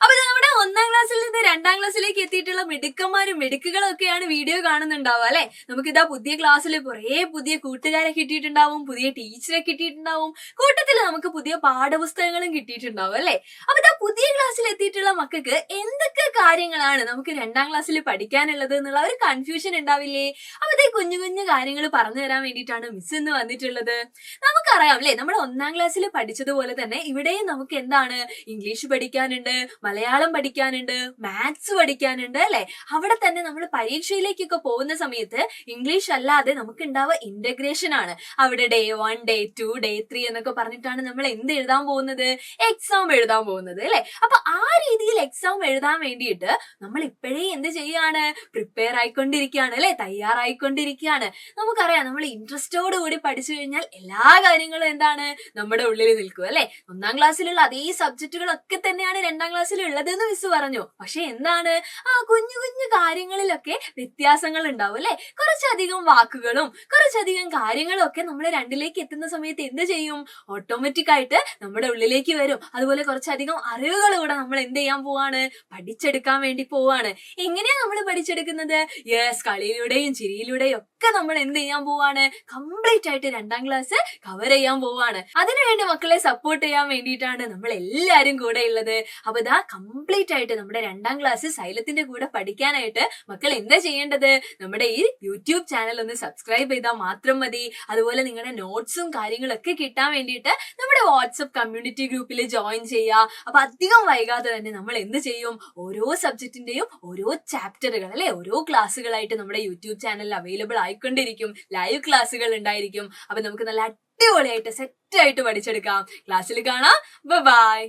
അപ്പൊ നമ്മുടെ 1ാം ക്ലാസ്സിൽ നിന്ന് 2ാം ക്ലാസ്സിലേക്ക് എത്തിയിട്ടുള്ള മിടുക്കന്മാരും മിടുക്കുകളും ഒക്കെയാണ് വീഡിയോ കാണുന്നുണ്ടാവുക അല്ലെ. നമുക്കിതാ പുതിയ ക്ലാസ്സിൽ കുറെ പുതിയ കൂട്ടുകാരെ കിട്ടിയിട്ടുണ്ടാവും, പുതിയ ടീച്ചറെ കിട്ടിയിട്ടുണ്ടാവും, കൂട്ടത്തിൽ നമുക്ക് പുതിയ പാഠപുസ്തകങ്ങളും കിട്ടിയിട്ടുണ്ടാവും അല്ലെ. അപ്പൊ ഇതാ പുതിയ ക്ലാസ്സിൽ എത്തിയിട്ടുള്ള മക്കൾക്ക് എന്തൊക്കെ കാര്യങ്ങളാണ് നമുക്ക് 2ാം ക്ലാസ്സിൽ പഠിക്കാനുള്ളത് എന്നുള്ള ഒരു കൺഫ്യൂഷൻ ഉണ്ടാവില്ലേ? അപ്പൊ ഇതേ കുഞ്ഞു കുഞ്ഞു കാര്യങ്ങൾ പറഞ്ഞു തരാൻ വേണ്ടിയിട്ടാണ് മിസ് ഇന്ന് വന്നിട്ടുള്ളത്. നമുക്കറിയാം അല്ലെ, നമ്മൾ 1ാം ക്ലാസ്സിൽ പഠിച്ചതുപോലെ തന്നെ ഇവിടെയും നമുക്ക് എന്താണ്, ഇംഗ്ലീഷ് പഠിക്കാനുണ്ട്, മലയാളം പഠിക്കാനുണ്ട്, മാത്സ് പഠിക്കാനുണ്ട് അല്ലെ. അവിടെ തന്നെ നമ്മൾ പരീക്ഷയിലേക്കൊക്കെ പോകുന്ന സമയത്ത് ഇംഗ്ലീഷ് അല്ലാതെ നമുക്ക് ഉണ്ടാവുക ഇന്റഗ്രേഷൻ ആണ്. അവിടെ ഡേ 1, ഡേ 2, ഡേ 3 എന്നൊക്കെ പറഞ്ഞിട്ടാണ് നമ്മൾ എന്ത് എഴുതാൻ പോകുന്നത്, എക്സാം എഴുതാൻ പോകുന്നത് അല്ലെ. അപ്പൊ ആ രീതിയിൽ എക്സാം എഴുതാൻ വേണ്ടിയിട്ട് നമ്മൾ ഇപ്പോഴേ എന്ത് ചെയ്യാണ്, പ്രിപ്പയർ ആയിക്കൊണ്ടിരിക്കുകയാണ് അല്ലെ, തയ്യാറായിക്കൊണ്ടിരിക്കുകയാണ്. നമുക്കറിയാം, നമ്മൾ ഇൻട്രസ്റ്റോട് കൂടി പഠിച്ചു കഴിഞ്ഞാൽ എല്ലാ കാര്യങ്ങളും എന്താണ് നമ്മുടെ ഉള്ളിൽ നിൽക്കും അല്ലെ. 1ാം ക്ലാസ്സിലുള്ള അതേ സബ്ജക്റ്റുകളൊക്കെ തന്നെയാണ് 2ാം ക്ലാസ്സിൽ ഉള്ളതെന്ന് മിസ് പറഞ്ഞു. പക്ഷെ എന്താണ്, കുഞ്ഞു കുഞ്ഞു കാര്യങ്ങളിലൊക്കെ വ്യത്യാസങ്ങൾ ഉണ്ടാവും അല്ലെ. കുറച്ചധികം വാക്കുകളും കുറച്ചധികം കാര്യങ്ങളും ഒക്കെ നമ്മൾ 2ലേക്ക് എത്തുന്ന സമയത്ത് എന്ത് ചെയ്യും, ഓട്ടോമാറ്റിക് ആയിട്ട് നമ്മുടെ ഉള്ളിലേക്ക് വരും. അതുപോലെ കുറച്ചധികം അറിവുകൾ കൂടെ നമ്മൾ എന്ത് ചെയ്യാൻ പോവാണ്, പഠിച്ചെടുക്കാൻ വേണ്ടി പോവാണ്. എങ്ങനെയാ നമ്മൾ പഠിച്ചെടുക്കുന്നത്? യെസ്, കളിയിലൂടെയും ചിരിയിലൂടെയും ഒക്കെ നമ്മൾ എന്ത് ചെയ്യാൻ പോവാണ്, കംപ്ലീറ്റ് ആയിട്ട് 2ാം ക്ലാസ് കവർ ചെയ്യാൻ പോവാണ്. അതിനുവേണ്ടി മക്കളെ സപ്പോർട്ട് ചെയ്യാൻ വേണ്ടിയിട്ടാണ് നമ്മൾ എല്ലാരും കൂടെ ഉള്ളത്. അപ്പൊ ഇതാ കംപ്ലീറ്റ് ആയിട്ട് നമ്മുടെ 2ാം ക്ലാസ് സൈലത്തിന്റെ കൂടെ പഠിക്കാനായിട്ട് മക്കൾ എന്താ ചെയ്യേണ്ടത്, നമ്മുടെ ഈ യൂട്യൂബ് ചാനൽ ഒന്ന് സബ്സ്ക്രൈബ് ചെയ്താൽ മാത്രം മതി. അതുപോലെ നിങ്ങളുടെ നോട്ട്സും കാര്യങ്ങളൊക്കെ കിട്ടാൻ വേണ്ടിയിട്ട് നമ്മുടെ വാട്സപ്പ് കമ്മ്യൂണിറ്റി ഗ്രൂപ്പിൽ ജോയിൻ ചെയ്യുക. അപ്പൊ അധികം വൈകാതെ തന്നെ നമ്മൾ എന്ത് ചെയ്യും, ഓരോ സബ്ജക്റ്റിന്റെയും ഓരോ ചാപ്റ്ററുകൾ അല്ലെ, ഓരോ ക്ലാസ്സുകളായിട്ട് നമ്മുടെ യൂട്യൂബ് ചാനലിൽ അവൈലബിൾ ആയിക്കൊണ്ടിരിക്കും. ലൈവ് ക്ലാസ്സുകൾ ഉണ്ടായിരിക്കും. അപ്പൊ നമുക്ക് നല്ല അടിപൊളിയായിട്ട് സെറ്റ് ആയിട്ട് പഠിച്ചെടുക്കാം. ക്ലാസ്സിൽ കാണാം. ബൈ.